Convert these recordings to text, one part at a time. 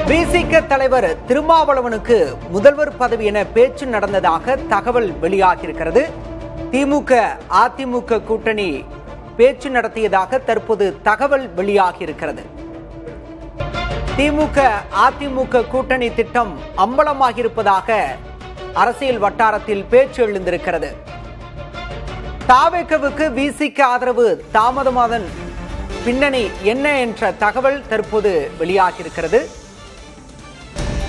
விசிக தலைவர் திருமாவளவனுக்கு முதல்வர் பதவி என பேச்சு நடந்ததாக தகவல் வெளியாகியிருக்கிறது. திமுக அதிமுக கூட்டணி பேச்சு நடத்தியதாக தற்போது தகவல் வெளியாகியிருக்கிறது. திமுக அதிமுக கூட்டணி திட்டம் அம்பலமாகியிருப்பதாக அரசியல் வட்டாரத்தில் பேச்சு எழுந்திருக்கிறது. தாவேகவுக்கு விசிக ஆதரவு தாமதமாதன் பின்னணி என்ன என்ற தகவல் தற்போது வெளியாகியிருக்கிறது.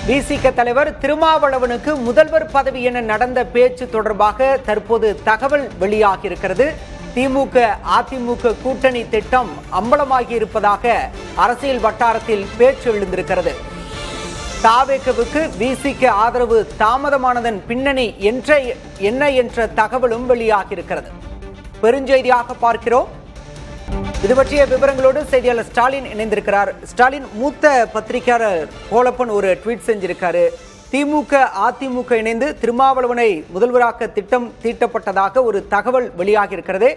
விசிக தலைவர் திருமாவளவனுக்கு முதல்வர் பதவி என நடந்த பேச்சு தொடர்பாக தற்போது தகவல் வெளியாகியிருக்கிறது. திமுக அதிமுக கூட்டணி திட்டம் அம்பலமாகி இருப்பதாக அரசியல் வட்டாரத்தில் பேச்சு எழுந்திருக்கிறது. தாவேகவுக்கு விசிக ஆதரவு தாமதமானதன் பின்னணி என்ன என்ற தகவலும் வெளியாகியிருக்கிறது. பெருஞ்செய்தியாக பார்க்கிறோம். இது பற்றிய விவரங்களோடு செய்தியாளர் ஸ்டாலின் இணைந்திருக்கிறார். ஸ்டாலின், மூத்த பத்திரிகையாளர் கோலப்பன் ஒரு ட்வீட் செஞ்சிருக்காரு. திமுக அதிமுக இணைந்து திருமாவளவனை முதல்வராக்க திட்டம் தீட்டப்பட்டதாக ஒரு தகவல் வெளியாகி இருக்கிறது.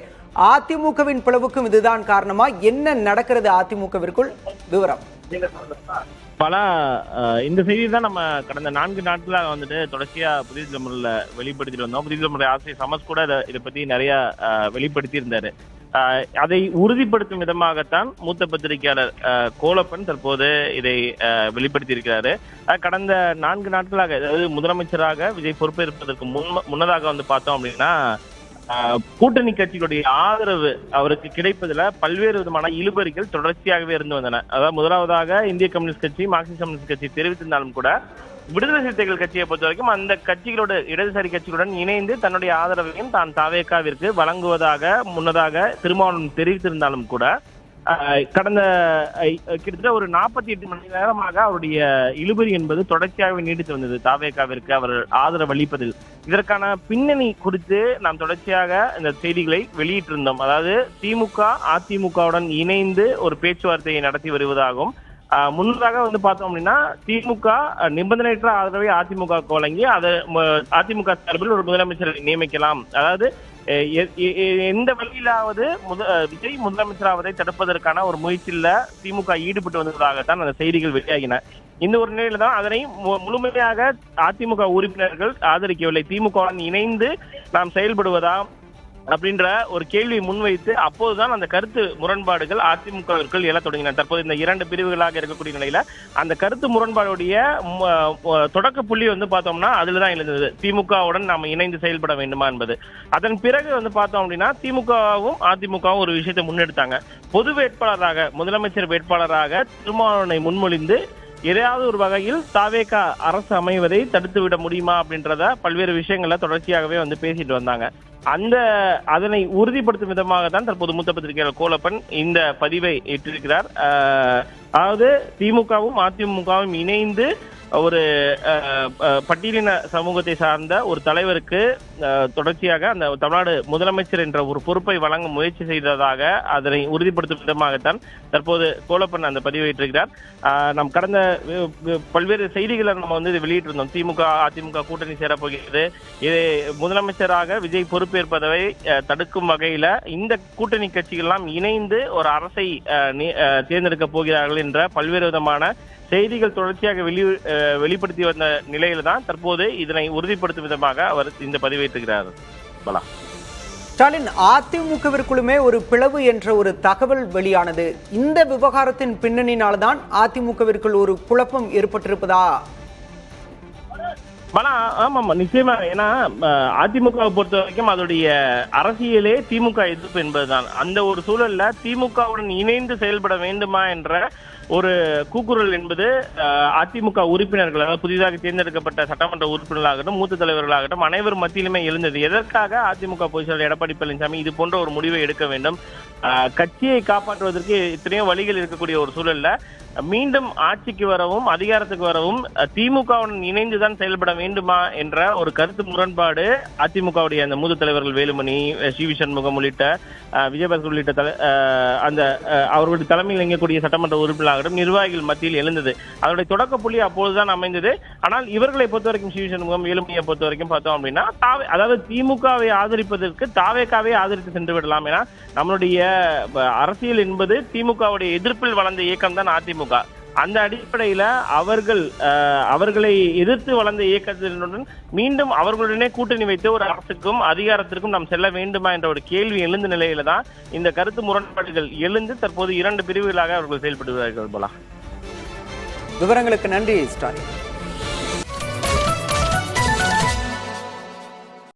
அதிமுகவின் பிளவுக்கும் இதுதான் காரணமா? என்ன நடக்கிறது அதிமுகவிற்குள்? விவரம் பல இந்த செய்தி தான் நம்ம கடந்த 4 நாட்களாக வந்துட்டு தொடர்ச்சியா புதிய தலைமுறையில வெளிப்படுத்திட்டு வந்தோம். புதிய தலைமுறை ஆசிரியர் சமஸ் கூட இதை பத்தி நிறைய வெளிப்படுத்தி இருந்தாரு. அதை உறுதிப்படுத்தும் விதமாகத்தான் மூத்த பத்திரிகையாளர் கோலப்பன் தற்போது இதை வெளிப்படுத்தி இருக்கிறாரு. கடந்த 4 நாட்களாக, அதாவது முதலமைச்சராக விஜய் பொறுப்பேற்பதற்கு முன்னதாக வந்து பார்த்தோம் அப்படின்னா கூட்டணி கட்சிகளுடைய ஆதரவு அவருக்கு கிடைப்பதில் பல்வேறு விதமான இழுபறிகள் தொடர்ச்சியாகவே இருந்து வந்தன. அதாவது முதலாவதாக இந்திய கம்யூனிஸ்ட் கட்சி, மார்க்சிஸ்ட் கம்யூனிஸ்ட் கட்சி தெரிவித்திருந்தாலும் கூட விடுதலை சிறுத்தைகள் கட்சியை பொறுத்த வரைக்கும் அந்த கட்சிகளோட இடதுசாரி கட்சிகளுடன் இணைந்து தன்னுடைய ஆதரவையும் தான் தாவேகாவிற்கு வழங்குவதாக முன்னதாக திருமாவளவன் தெரிவித்திருந்தாலும் கூட கடந்த கிட்டத்தட்ட ஒரு 48 மணி நேரமாக அவருடைய இழுபறி என்பது தொடர்ச்சியாகவே நீடித்து வந்தது. தாவேகாவிற்கு அவர் ஆதரவு அளிப்பதில் இதற்கான பின்னணி குறித்து நாம் தொடர்ச்சியாக இந்த செய்திகளை வெளியிட்டிருந்தோம். அதாவது திமுக அதிமுகவுடன் இணைந்து ஒரு பேச்சுவார்த்தையை நடத்தி வருவதாகவும், முன்னதாக வந்து பார்த்தோம் அப்படின்னா திமுக நிபந்தனையற்ற ஆதரவை அதிமுக வழங்கி அதை அதிமுக சார்பில் ஒரு முதலமைச்சரை நியமிக்கலாம், அதாவது எந்த வழியிலாவது விஜய் முதலமைச்சராவதை தடுப்பதற்கான ஒரு முயற்சியில திமுக ஈடுபட்டு வந்ததாகத்தான் அந்த செய்திகள் வெளியாகின. இந்த ஒரு நிலையில தான் அதனை முழுமையாக அதிமுக உறுப்பினர்கள் ஆதரிக்கவில்லை. திமுகவுடன் இணைந்து நாம் செயல்படுவதா அப்படின்ற ஒரு கேள்வியை முன்வைத்து அப்போதுதான் அந்த கருத்து முரண்பாடுகள் அதிமுகவிற்குள் எழத் தொடங்கின. தற்போது இந்த 2 பிரிவுகளாக இருக்கக்கூடிய நிலையில அந்த கருத்து முரண்பாடுடைய தொடக்க புள்ளி வந்து பார்த்தோம்னா அதுலதான் எழுந்தது, திமுகவுடன் நாம இணைந்து செயல்பட வேண்டுமா என்பது. அதன் பிறகு வந்து பார்த்தோம் அப்படின்னா திமுகவும் அதிமுகவும் ஒரு விஷயத்தை முன்னெடுத்தாங்க. பொது வேட்பாளராக, முதலமைச்சர் வேட்பாளராக திருமாவளவனை முன்மொழிந்து ஏதாவது ஒரு வகையில் தாவேகா அரசு அமைவதை தடுத்து விட முடியுமா அப்படின்றத பல்வேறு விஷயங்கள்ல தொடர்ச்சியாகவே வந்து பேசிட்டு வந்தாங்க. அதனை உறுதிப்படுத்தும் விதமாக தான் தற்போது மூத்த பத்திரிகையாளர் கோலப்பன் இந்த பதிவை ஏற்றிருக்கிறார். அதாவது திமுகவும் அதிமுகவும் இணைந்து ஒரு பட்டியலின சமூகத்தை சார்ந்த ஒரு தலைவருக்கு தொடர்ச்சியாக அந்த தமிழ்நாடு முதலமைச்சர் என்ற ஒரு பொறுப்பை வழங்க முயற்சி செய்ததாக அதனை உறுதிப்படுத்தும் விதமாகத்தான் தற்போது கோலப்பன் அந்த பதிவேற்றிருக்கிறார். நாம் கடந்த பல்வேறு செய்திகளை நம்ம வந்து இதை வெளியிட்டிருந்தோம். திமுக அதிமுக கூட்டணி சேரப்போகிறது, இது முதலமைச்சராக விஜய் பொறுப்பேற்பதை தடுக்கும் வகையில இந்த கூட்டணி கட்சிகள் எல்லாம் இணைந்து ஒரு அரசை தேர்ந்தெடுக்க போகிறார்கள் என்ற பல்வேறு விதமான செய்திகள் தொடர்ச்சியாக வெளிப்படுத்தி வந்த நிலையில தான் தற்போது இதனை உறுதிப்படுத்தும் விதமாக அவர் இந்த பதிவேற்றுகிறார். பலா ஸ்டாலின், அதிமுகவிற்குள்ளுமே ஒரு பிளவு என்ற ஒரு தகவல் வெளியானது. இந்த விவகாரத்தின் பின்னணியினால்தான் அதிமுகவிற்குள் ஒரு குழப்பம் ஏற்பட்டிருப்பதா? ஆமா, நிச்சயமா. ஏன்னா அதிமுகவை பொறுத்த வரைக்கும் அதோடைய அரசியலே திமுக எதிர்ப்பு என்பதுதான். அந்த ஒரு சூழல்ல திமுகவுடன் இணைந்து செயல்பட வேண்டுமா என்ற ஒரு கூக்குரல் என்பது அதிமுக உறுப்பினர்கள், அதாவது புதிதாக தேர்ந்தெடுக்கப்பட்ட சட்டமன்ற உறுப்பினர்களாகட்டும், மூத்த தலைவர்களாகட்டும் அனைவர் மத்தியிலுமே எழுந்தது. எதற்காக அதிமுக பொதுச் செயலாளர் எடப்பாடி பழனிசாமி இது போன்ற ஒரு முடிவை எடுக்க வேண்டும்? கட்சியை காப்பாற்றுவதற்கு எத்தனையோ வழிகள் இருக்கக்கூடிய ஒரு சூழல்ல மீண்டும் ஆட்சிக்கு வரவும் அதிகாரத்துக்கு வரவும் திமுகவுடன் இணைந்துதான் செயல்பட வேண்டுமா என்ற ஒரு கருத்து முரண்பாடு அதிமுகவுடைய அந்த மூத்த தலைவர்கள் வேலுமணி, சிவி சண்முகம் உள்ளிட்ட விஜயபாஸ்கர் உள்ளிட்ட அந்த அவர்களுடைய தலைமையில் இயங்கக்கூடிய சட்டமன்ற உறுப்பினர்களாகட்டும் நிர்வாகிகள் மத்தியில் எழுந்தது. அதனுடைய தொடக்க புள்ளி அப்போதுதான் அமைந்தது. ஆனால் இவர்களை பொறுத்த வரைக்கும் சிவி சண்முகம், வேலுமணியை பொறுத்த வரைக்கும் பார்த்தோம் அப்படின்னா அதாவது திமுகவை ஆதரிப்பதற்கு தாவேகாவை ஆதரித்து சென்று விடலாம். ஏன்னா நம்மளுடைய அரசியல் என்பது திமுகவுடைய எதிர்ப்பில் வளர்ந்த இயக்கம் தான் அதிமுக. அந்த அடிப்படையில அவர்களை எதிர்த்து வளர்ந்த இயக்கத்தினுடன் மீண்டும் அவர்களுடனே கூட்டணி வைத்து ஒரு அரசுக்கும் அதிகாரத்திற்கும் நாம் செல்ல வேண்டுமா என்ற ஒரு கேள்வி எழுந்த நிலையில தான் இந்த கருத்து முரண்பாடுகள் எழுந்து தற்போது 2 பிரிவுகளாக அவர்கள் செயல்படுகிறார்கள் போல. விவரங்களுக்கு நன்றி ஸ்டாலின்.